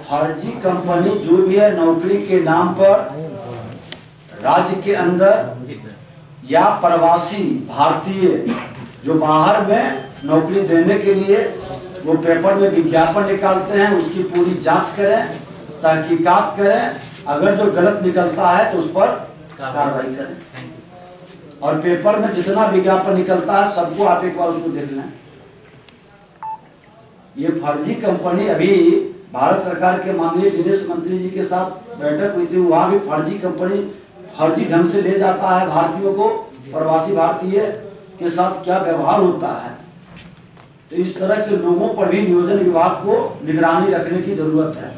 फर्जी कंपनी जो भी है नौकरी के नाम पर राज्य के अंदर या प्रवासी भारतीय जो बाहर में नौकरी देने के लिए वो पेपर में विज्ञापन निकालते हैं, उसकी पूरी जांच करें, तहकीकात करें, अगर जो गलत निकलता है तो उस पर कार्रवाई करें। और पेपर में जितना विज्ञापन निकलता है सबको आप एक बार उसको देख लें। ये फर्जी कंपनी, अभी भारत सरकार के माननीय विदेश मंत्री जी के साथ बैठक हुई थी, वहां भी फर्जी कंपनी फर्जी ढंग से ले जाता है भारतीयों को, प्रवासी भारतीय के साथ क्या व्यवहार होता है। तो इस तरह के लोगों पर भी नियोजन विभाग को निगरानी रखने की जरूरत है।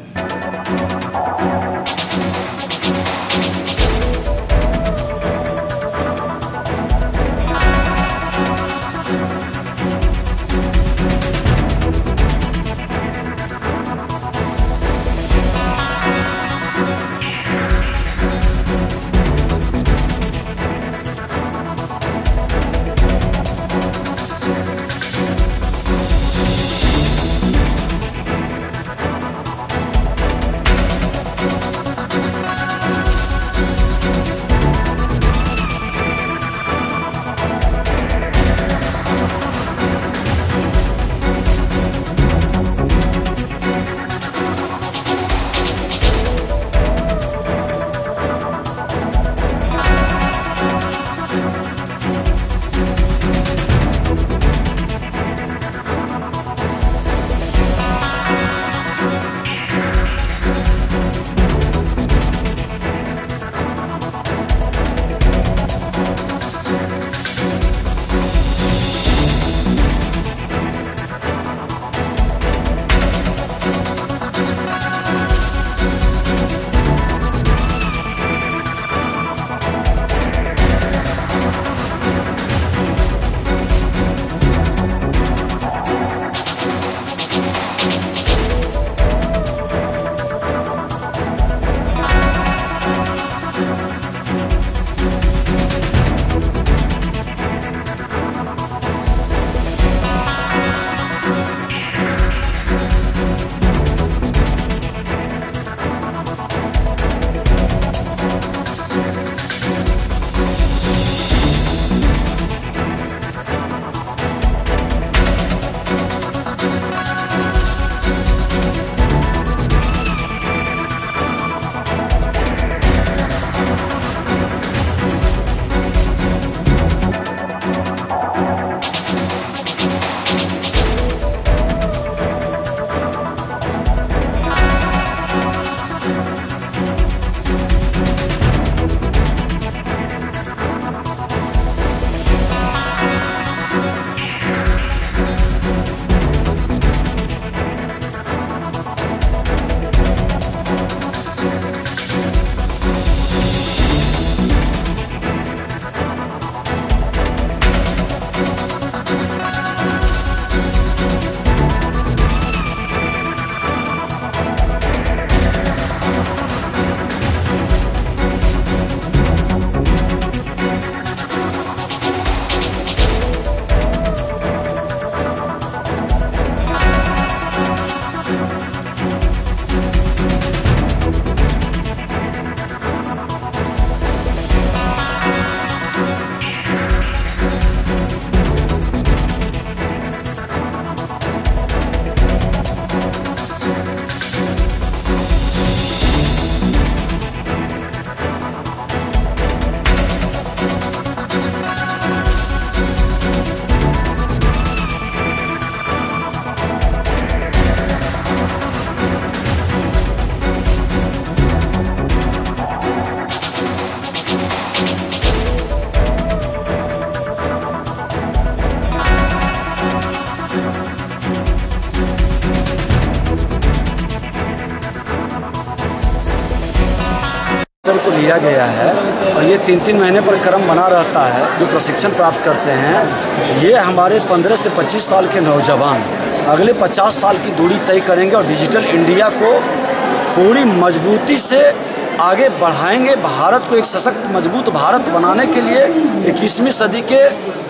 को लिया गया है और ये 3-3 महीने पर क्रम बना रहता है। जो प्रशिक्षण प्राप्त करते हैं ये हमारे 15 से 25 साल के नौजवान अगले 50 साल की दूरी तय करेंगे और डिजिटल इंडिया को पूरी मजबूती से आगे बढ़ाएंगे। भारत को एक सशक्त मजबूत भारत बनाने के लिए 21वीं सदी के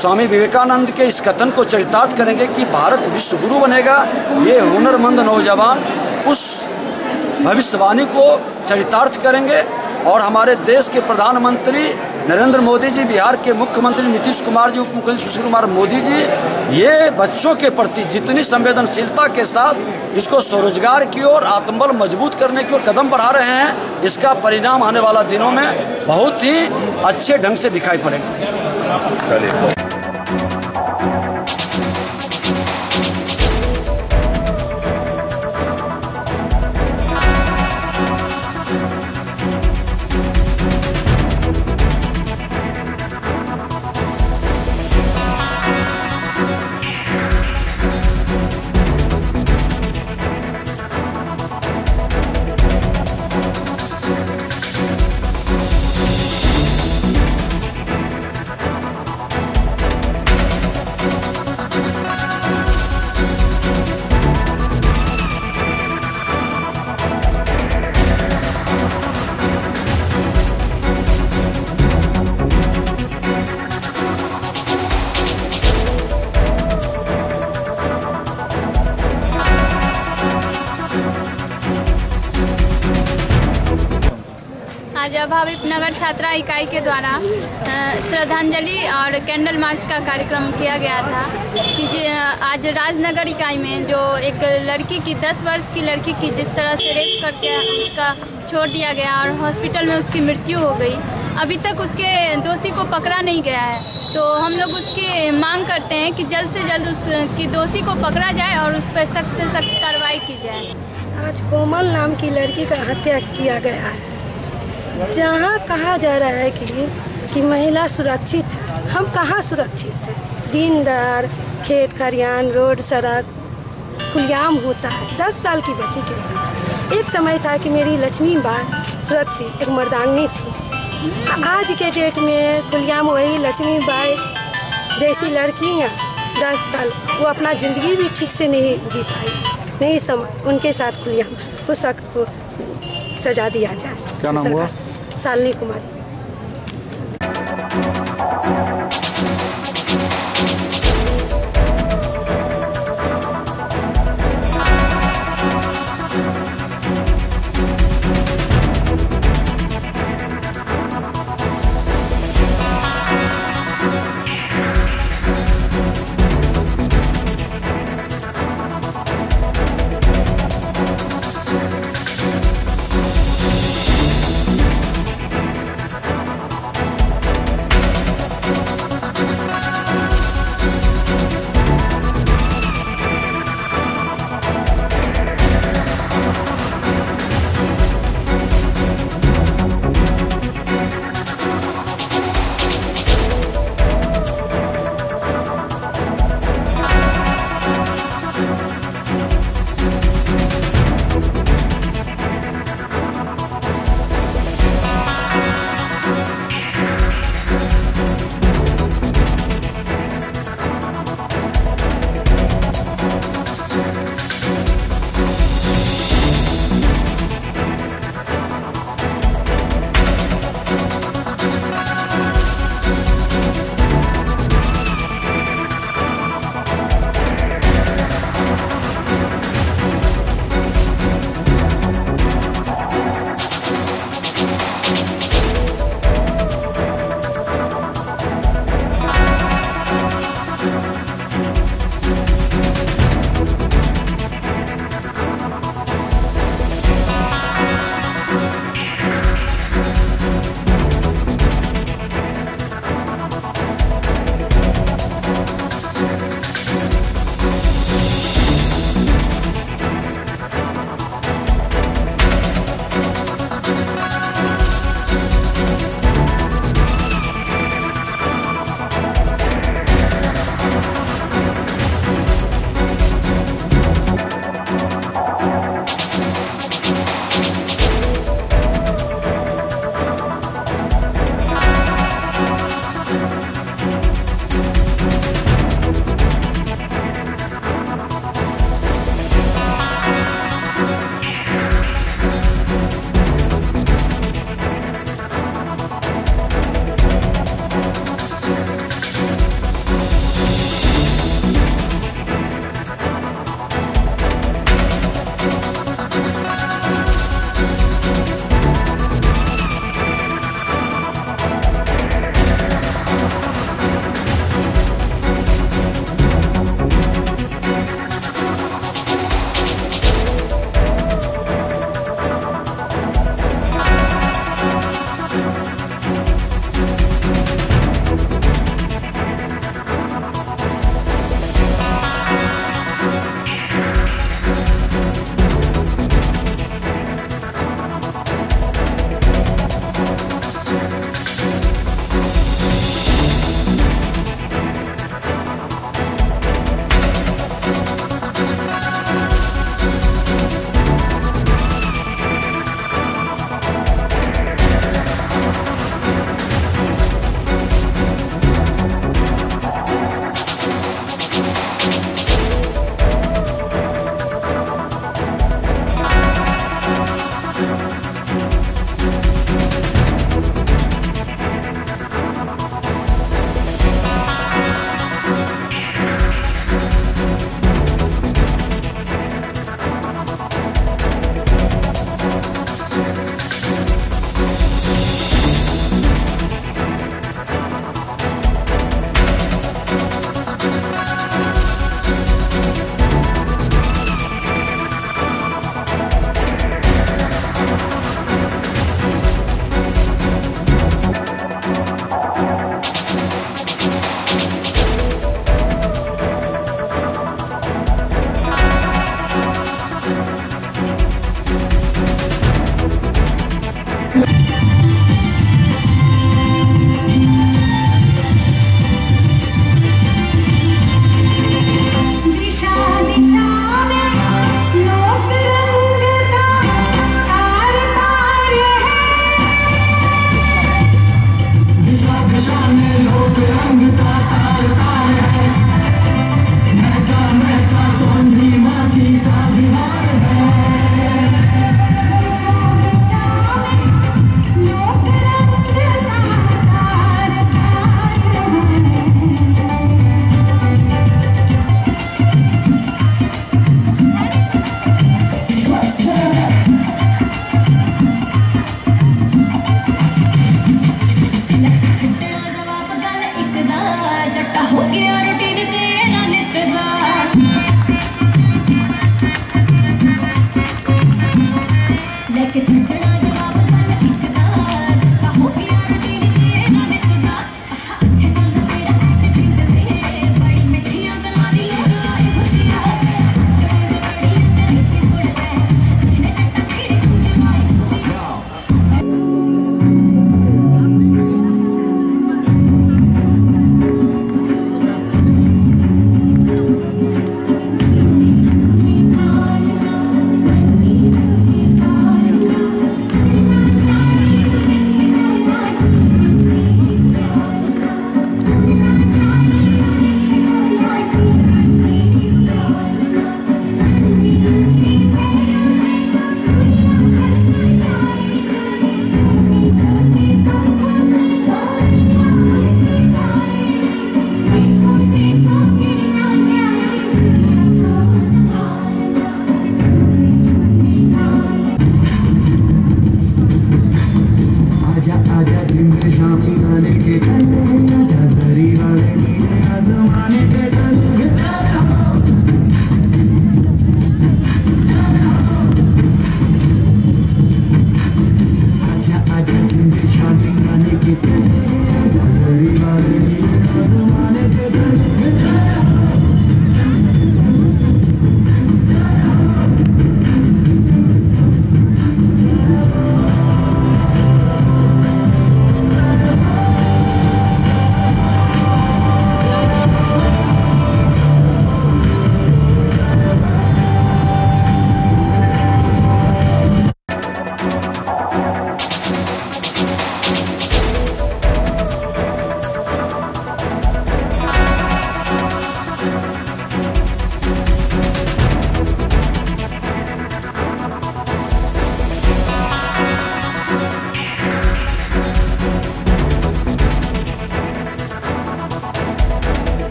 स्वामी विवेकानंद के इस कथन को चरितार्थ करेंगे कि भारत विश्व गुरु बनेगा। ये हुनरमंद नौजवान उस भविष्यवाणी को चरितार्थ करेंगे और हमारे देश के प्रधानमंत्री नरेंद्र मोदी जी, बिहार के मुख्यमंत्री नीतीश कुमार जी, उप मुख्यमंत्री सुशील कुमार मोदी जी ये बच्चों के प्रति जितनी संवेदनशीलता के साथ इसको स्वरोजगार की ओर, आत्मबल मजबूत करने की ओर कदम बढ़ा रहे हैं, इसका परिणाम आने वाला दिनों में बहुत ही अच्छे ढंग से दिखाई पड़ेगा। आज अभाविप नगर छात्रा इकाई के द्वारा श्रद्धांजलि और कैंडल मार्च का कार्यक्रम किया गया था कि आज राजनगर इकाई में जो एक लड़की की 10 वर्ष की लड़की की जिस तरह से रेप करके उसका छोड़ दिया गया और हॉस्पिटल में उसकी मृत्यु हो गई, अभी तक उसके दोषी को पकड़ा नहीं गया है। तो हम लोग उसकी मांग करते हैं कि जल्द से जल्द उसकी दोषी को पकड़ा जाए और उस पर सख्त से सख्त कार्रवाई की जाए। आज कोमल नाम की लड़की का हत्या किया गया है, जहाँ कहा जा रहा है कि महिला सुरक्षित है। हम कहाँ सुरक्षित हैं? दिन दहाड़ खेत खलिहान, रोड, सड़क खुलेआम होता है 10 साल की बच्ची के साथ। एक समय था कि मेरी लक्ष्मी बाई सुरक्षित एक मर्दांगनी थी। आज के डेट में खुलेआम वही लक्ष्मी बाई जैसी लड़कियाँ 10 साल वो अपना ज़िंदगी भी ठीक से नहीं जी पाई, नहीं समझ उनके साथ खुलेआम उस हक को सजा दिया जाए। क्या नाम हुआ? शालिनी कुमारी।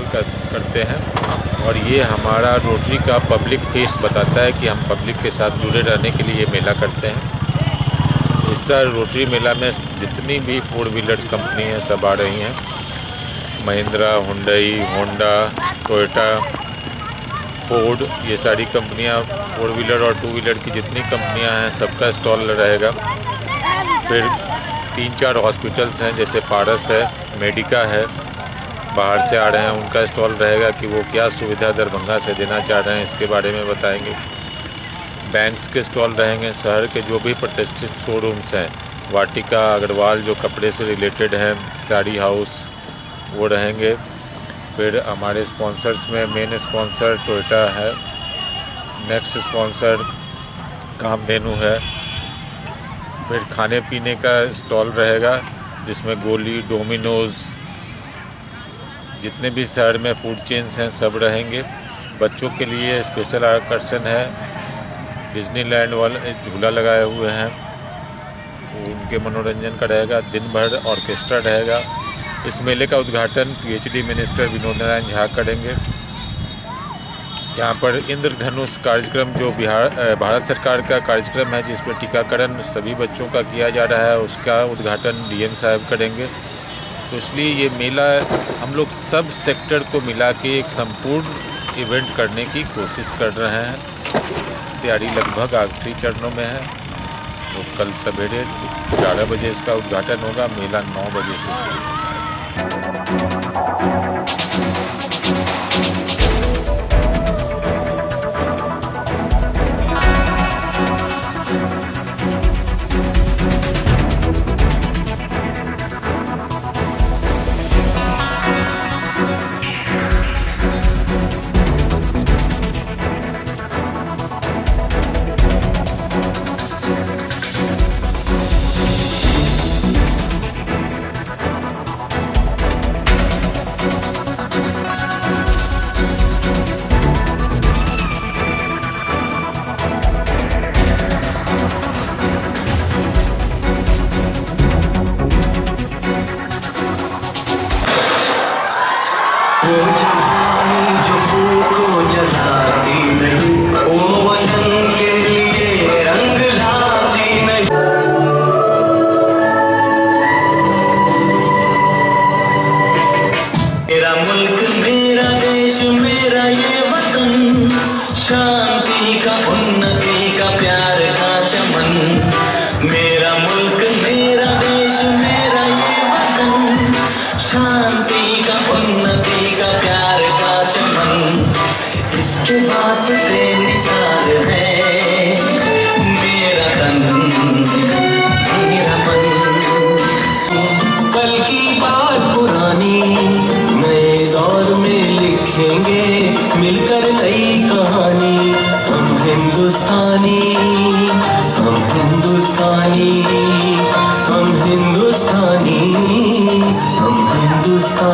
साल करते हैं और ये हमारा रोटरी का पब्लिक फेस बताता है कि हम पब्लिक के साथ जुड़े रहने के लिए ये मेला करते हैं। इस साल रोटरी मेला में जितनी भी 4 व्हीलर्स कंपनी हैं सब आ रही हैं। Mahindra, Hyundai, Honda, Toyota, Ford, ये सारी कंपनियां 4 व्हीलर और 2 व्हीलर की जितनी कंपनियां हैं सबका स्टॉल रहेगा। फिर 3-4 हॉस्पिटल्स हैं जैसे पारस है, मेडिका है, बाहर से आ रहे हैं उनका स्टॉल रहेगा कि वो क्या सुविधा दरभंगा से देना चाह रहे हैं इसके बारे में बताएंगे। बैंक्स के स्टॉल रहेंगे, शहर के जो भी प्रतिष्ठित शोरूम्स हैं, वाटिका, अग्रवाल जो कपड़े से रिलेटेड हैं, साड़ी हाउस, वो रहेंगे। फिर हमारे स्पॉन्सर्स में मेन स्पॉन्सर टोयोटा है, नेक्स्ट स्पॉन्सर कामधेनु है। फिर खाने पीने का स्टॉल रहेगा जिसमें गोली, डोमिनोज़, जितने भी शहर में फूड चेन्स हैं सब रहेंगे। बच्चों के लिए स्पेशल आकर्षण है, डिज्नीलैंड वाले झूला लगाए हुए हैं, उनके मनोरंजन का रहेगा। दिन भर ऑर्केस्ट्रा रहेगा। इस मेले का उद्घाटन PhD मिनिस्टर विनोद नारायण झा करेंगे। यहाँ पर इंद्रधनुष कार्यक्रम जो भारत सरकार का कार्यक्रम है जिसमें टीकाकरण सभी बच्चों का किया जा रहा है, उसका उद्घाटन DM साहब करेंगे। तो इसलिए ये मेला हम लोग सब सेक्टर को मिला के एक संपूर्ण इवेंट करने की कोशिश कर रहे हैं। तैयारी लगभग आखिरी चरणों में है। तो कल सवेरे 11 बजे इसका उद्घाटन होगा। मेला 9 बजे से शुरू होगा। मिलकर नई कहानी, हम हिंदुस्तानी, हम हिंदुस्तानी, हम हिंदुस्तानी, हम हिंदुस्तानी।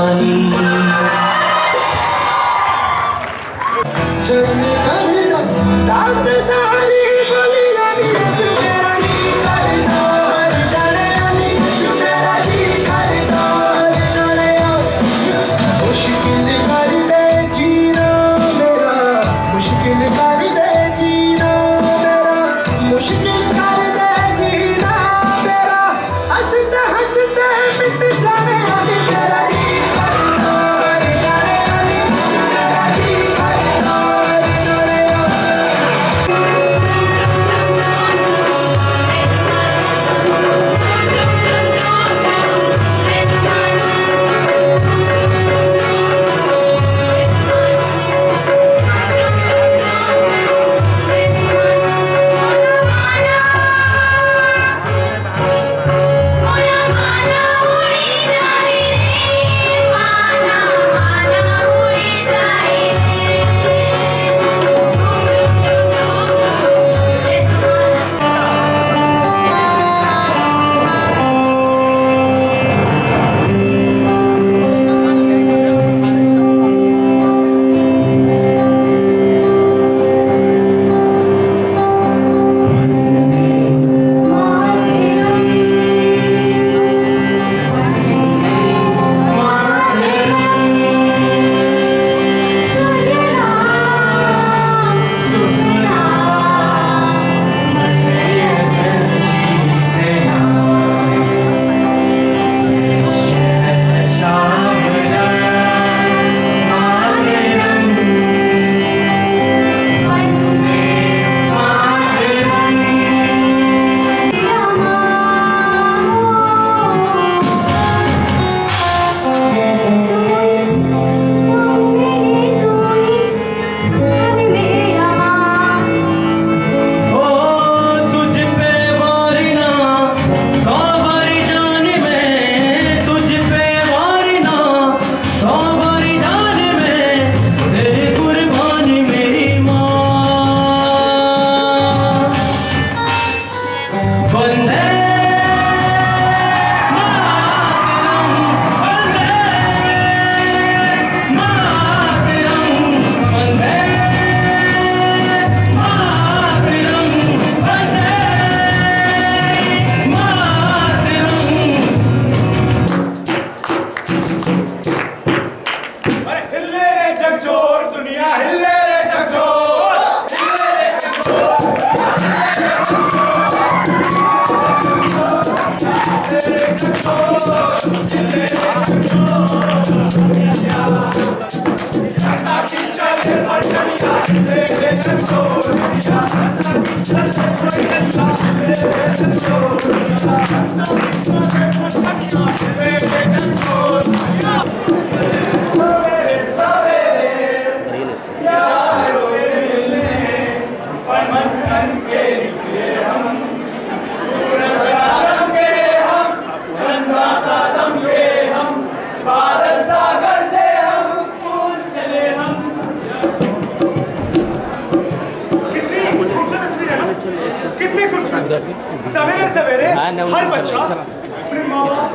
अपने माँ बाप,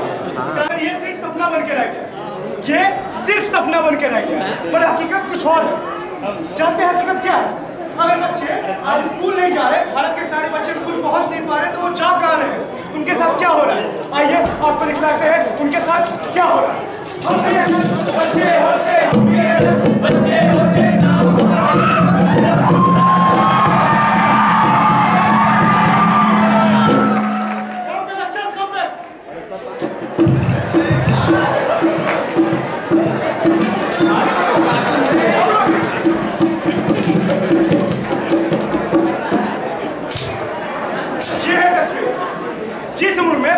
चाहे ये सिर्फ सपना बन के रह गया, ये सिर्फ सपना बन के रह गया, पर हकीकत कुछ और है। जानते हैं हकीकत क्या है? अगर बच्चे आज स्कूल नहीं जा रहे, भारत के सारे बच्चे स्कूल पहुंच नहीं पा रहे, तो वो जा कहाँ रहे हैं? उनके साथ क्या हो रहा है? आइए आपको दिखलाते हैं उनके साथ क्या हो रहा है। बच्चे होते होंगे, बच्चे होते ना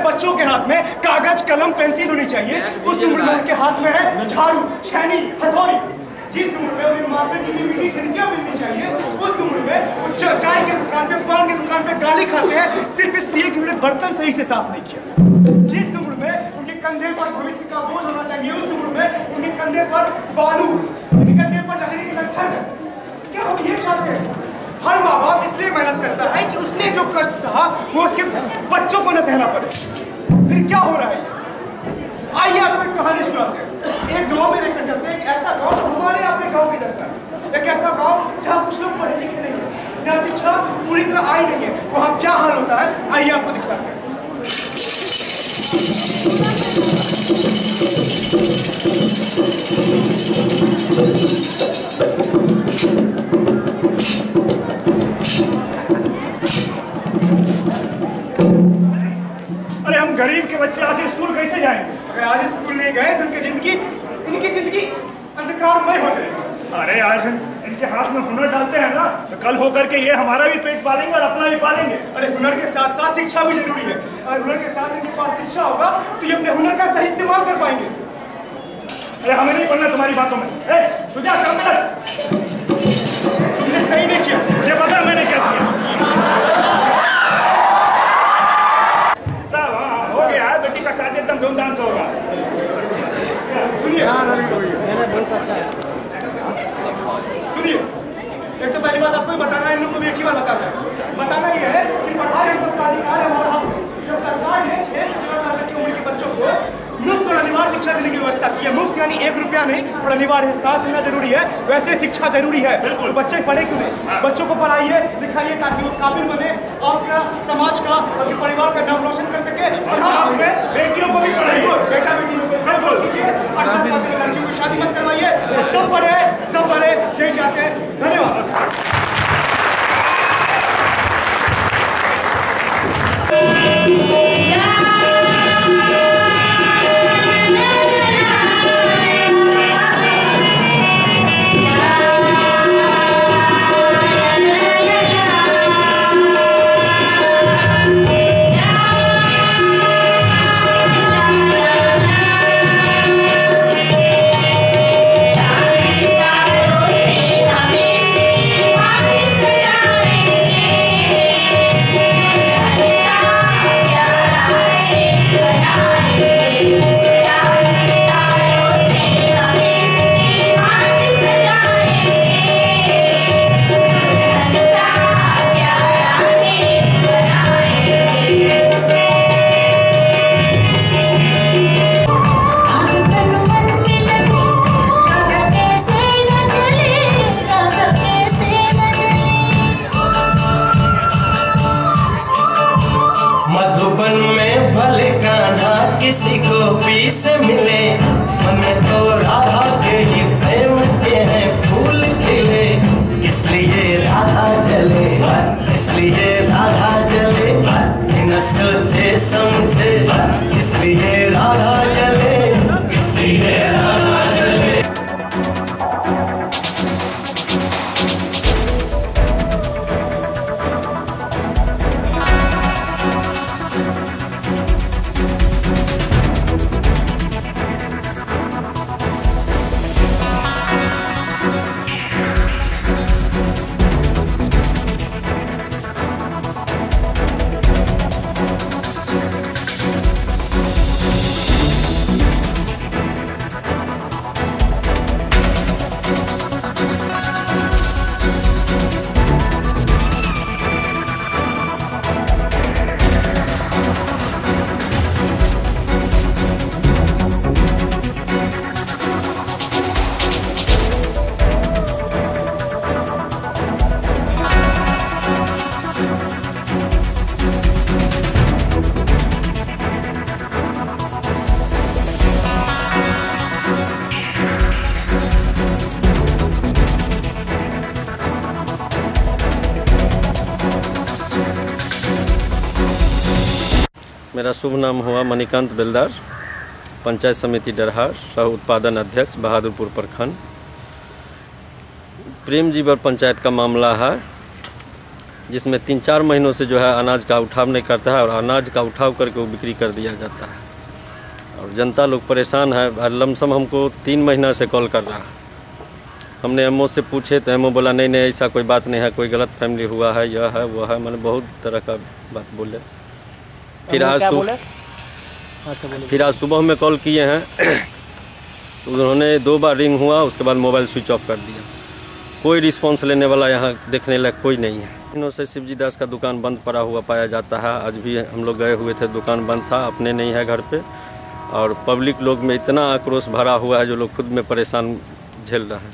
बच्चों के हाथ में कागज कलम पेंसिल होनी चाहिए, उस उम्र में उनके हाथ में है झाड़ू छैनी हथौड़ी। जिस उम्र में उन्हें मार्केट की मीठी खिड़कियां मिलनी चाहिए, उस उम्र में वो चाय के दुकान पे पान की दुकान पे गाली खाते हैं सिर्फ इसलिए कि उन्हें बर्तन सही से साफ नहीं किया। जिस उम्र में उनके कंधे पर भविष्य का बोझ होना चाहिए, उस उम्र में उनके कंधे पर बालू, उनके कंधे पर लकड़ी की लट्ठन है। क्या हम ये चाहते हैं? हर माँ बाप इसलिए मेहनत करता है कि उसने जो कष्ट सहा वो उसके बच्चों को न सहना पड़े। फिर क्या हो रहा है? आइए आपको एक कहानी सुनाते हैं। एक गांव में लेकर चलते हैं, एक ऐसा गांव हमारे आपके गांव के जैसा है, एक ऐसा गांव जहाँ कुछ लोग पढ़े लिखे नहीं है, जहाँ शिक्षा पूरी तरह आई नहीं है। वहाँ क्या हाल होता है आइए आपको दिखाते हैं। अरे हम गरीब के बच्चे आज स्कूल कैसे जाएंगे? अगर आज स्कूल नहीं गए तो इनकी जिंदगी अंधकारमय हो जाएगी। अरे आज इनके हाथ में हुनर डालते हैं ना, तो कल होकर के ये हमारा भी पेट पालेंगे और अपना भी पालेंगे। अरे हुनर के साथ साथ शिक्षा भी जरूरी है। अगर हुनर के साथ इनके पास शिक्षा होगा तो ये अपने हुनर का सही इस्तेमाल कर पाएंगे। अरे हमें नहीं पढ़ना तुम्हारी बातों में। तुझे तुमने सही नहीं किया, मुझे पता है मैंने क्या किया। साहब हाँ हो गया, बेटी का शादी एकदम धूमधाम से होगा। सुनिए एक तो पहली बात आपको बताना है, इन लोगों को भी एक ही बार बताना ये है कि पढ़ाई हम सबका अधिकार है, हमारा हक। जब सरकार ने 6 से 14 साल तक की उम्र के बच्चों को मुफ्त और अनिवार्य शिक्षा देने की व्यवस्था की है, मुफ्त यानी 1 रुपया नहीं और अनिवार्य है, साथ देना जरूरी है, वैसे शिक्षा जरूरी है। तो बच्चे पढ़े क्यों नहीं? बच्चों को पढ़ाइए लिखाइए ताकि वो काबिल बने, आपका समाज का आपके परिवार का नाम रोशन कर सके। और हाँ बेटियों को भी पढ़ाइए, बेटा बेटी को 18 साल की लड़कियों की शादी मत करवाइए। सब बड़े यही चाहते हैं। धन्यवाद। किसी को भी से मिले, हमें तो राधा के ही प्रेम के हैं फूल खिले। इसलिए राधा जले, इसलिए राधा जले, बिना सोचे समझे, इसलिए राधा जले, इसलिए राधा जले। मेरा शुभ नाम हुआ मणिकांत बेलदार, पंचायत समिति डरहार, सह उत्पादन अध्यक्ष, बहादुरपुर प्रखंड। प्रेम जीवर पंचायत का मामला है, जिसमें 3-4 महीनों से जो है अनाज का उठाव नहीं करता है और अनाज का उठाव करके वो बिक्री कर दिया जाता है और जनता लोग परेशान है। लमसम हमको 3 महीना से कॉल कर रहा है। हमने एमओ से पूछे तो एमओ बोला नहीं ऐसा कोई बात नहीं है, कोई गलत फैमिली हुआ है, यह है वो है, मैंने बहुत तरह का बात बोले। फिर आज सुबह में कॉल किए हैं तो उन्होंने 2 बार रिंग हुआ, उसके बाद मोबाइल स्विच ऑफ कर दिया। कोई रिस्पॉन्स लेने वाला यहाँ देखने लायक कोई नहीं है। दिनों से शिवजी दास का दुकान बंद पड़ा हुआ पाया जाता है। आज भी हम लोग गए हुए थे, दुकान बंद था, अपने नहीं है घर पे, और पब्लिक लोग में इतना आक्रोश भरा हुआ है जो लोग खुद में परेशान झेल रहे हैं।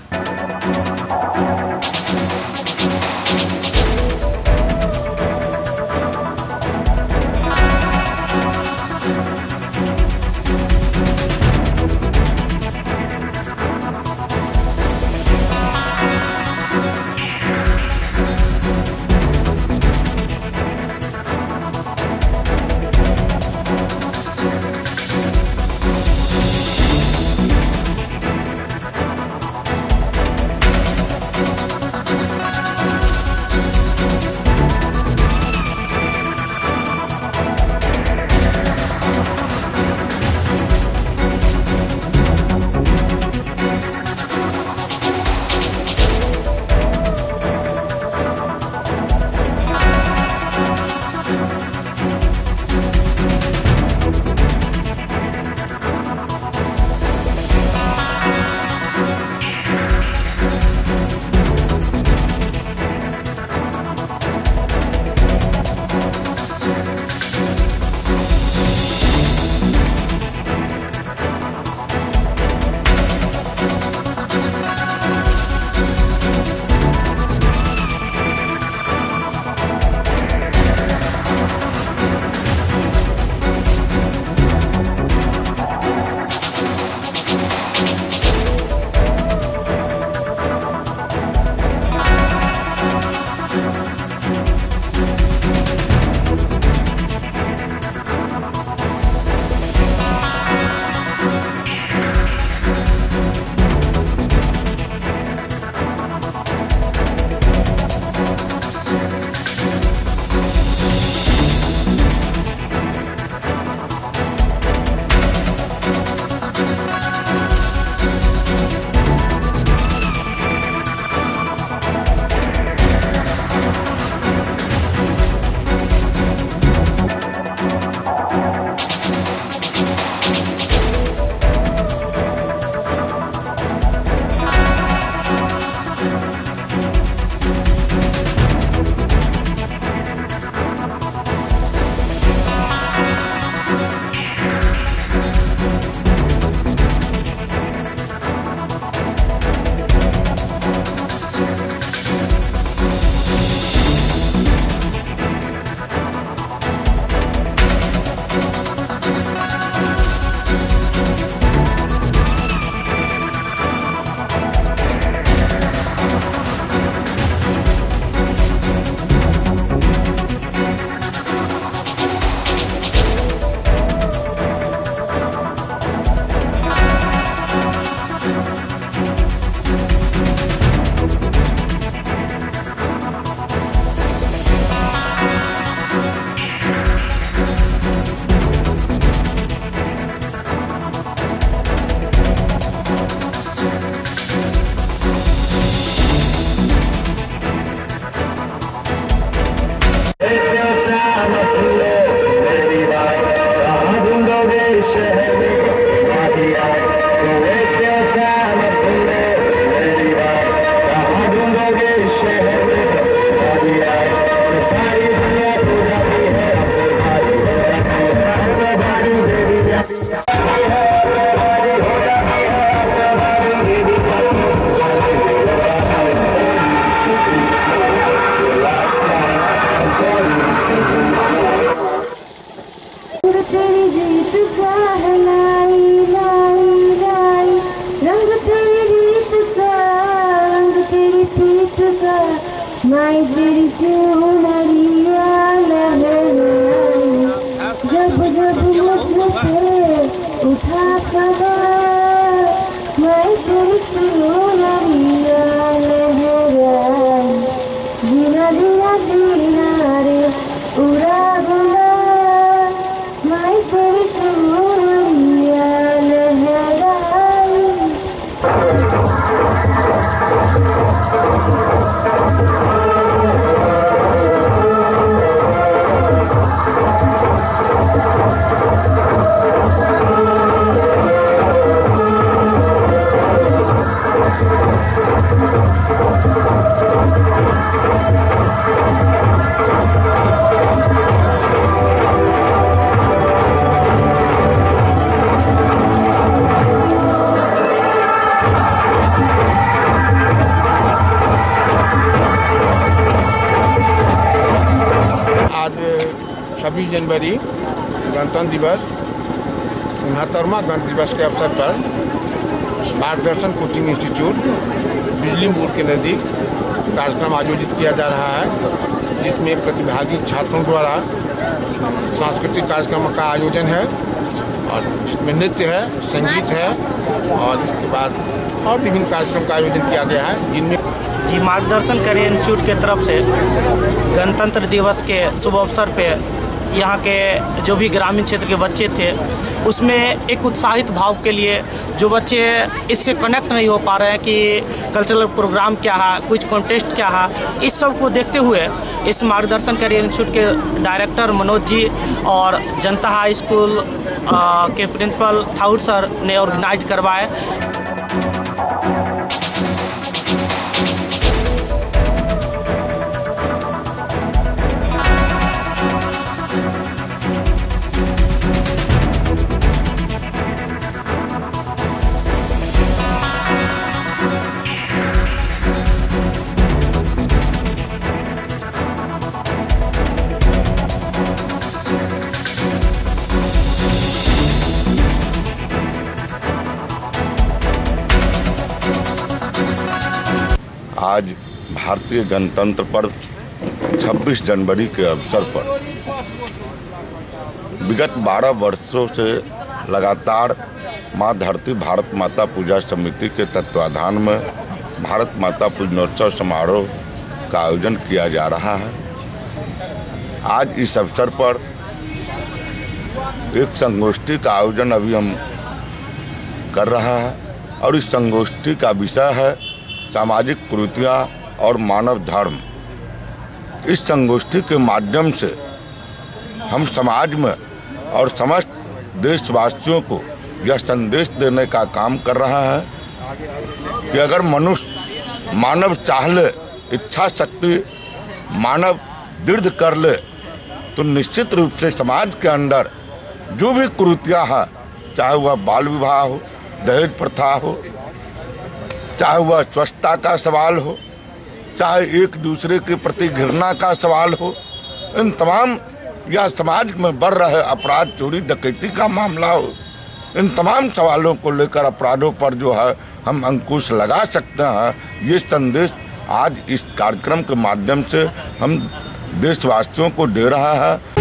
माई तेरी चूनरिया लहराए जब सदा मैं तुझको लड़िया लहराई जीना दिया जीना रे उड़ा बुला मैं तुझको लड़िया लहराई। आज 26 जनवरी गणतंत्र दिवस 69वां गणतंत्र दिवस के अवसर पर मार्गदर्शन कोचिंग इंस्टीट्यूट बिजली मोड़ के नज़दीक कार्यक्रम आयोजित किया जा रहा है, जिसमें प्रतिभागी छात्रों द्वारा सांस्कृतिक कार्यक्रम का आयोजन है और जिसमें नृत्य है, संगीत है और इसके बाद और विभिन्न कार्यक्रम का आयोजन किया गया है, जिनमें जी मार्गदर्शन करियर इंस्टीट्यूट के तरफ से गणतंत्र दिवस के शुभ अवसर पे यहाँ के जो भी ग्रामीण क्षेत्र के बच्चे थे उसमें एक उत्साहित भाव के लिए जो बच्चे इससे कनेक्ट नहीं हो पा रहे हैं कि कल्चरल प्रोग्राम क्या है, कुछ कॉन्टेस्ट क्या है, इस सब को देखते हुए इस मार्गदर्शन करियर इंस्टीट्यूट के डायरेक्टर मनोज जी और जनता हाई स्कूल के प्रिंसिपल ठाकुर सर ने ऑर्गेनाइज करवाए। आज भारतीय गणतंत्र पर्व 26 जनवरी के अवसर पर विगत 12 वर्षों से लगातार मां धरती भारत माता पूजा समिति के तत्वाधान में भारत माता पूजनोत्सव समारोह का आयोजन किया जा रहा है। आज इस अवसर पर एक संगोष्ठी का आयोजन अभी हम कर रहा है और इस संगोष्ठी का विषय है सामाजिक कुरीतियाँ और मानव धर्म। इस संगोष्ठी के माध्यम से हम समाज में और समस्त देशवासियों को यह संदेश देने का काम कर रहा है कि अगर मनुष्य मानव चाह ले, इच्छा शक्ति मानव दृढ़ कर ले, तो निश्चित रूप से समाज के अंदर जो भी कुरीतियाँ हैं, चाहे वह बाल विवाह हो, दहेज प्रथा हो, चाहे वह स्वच्छता का सवाल हो, चाहे एक दूसरे के प्रति घृणा का सवाल हो, इन तमाम या समाज में बढ़ रहे अपराध, चोरी डकैती का मामला हो, इन तमाम सवालों को लेकर अपराधों पर जो है हम अंकुश लगा सकते हैं। ये संदेश आज इस कार्यक्रम के माध्यम से हम देशवासियों को दे रहा है।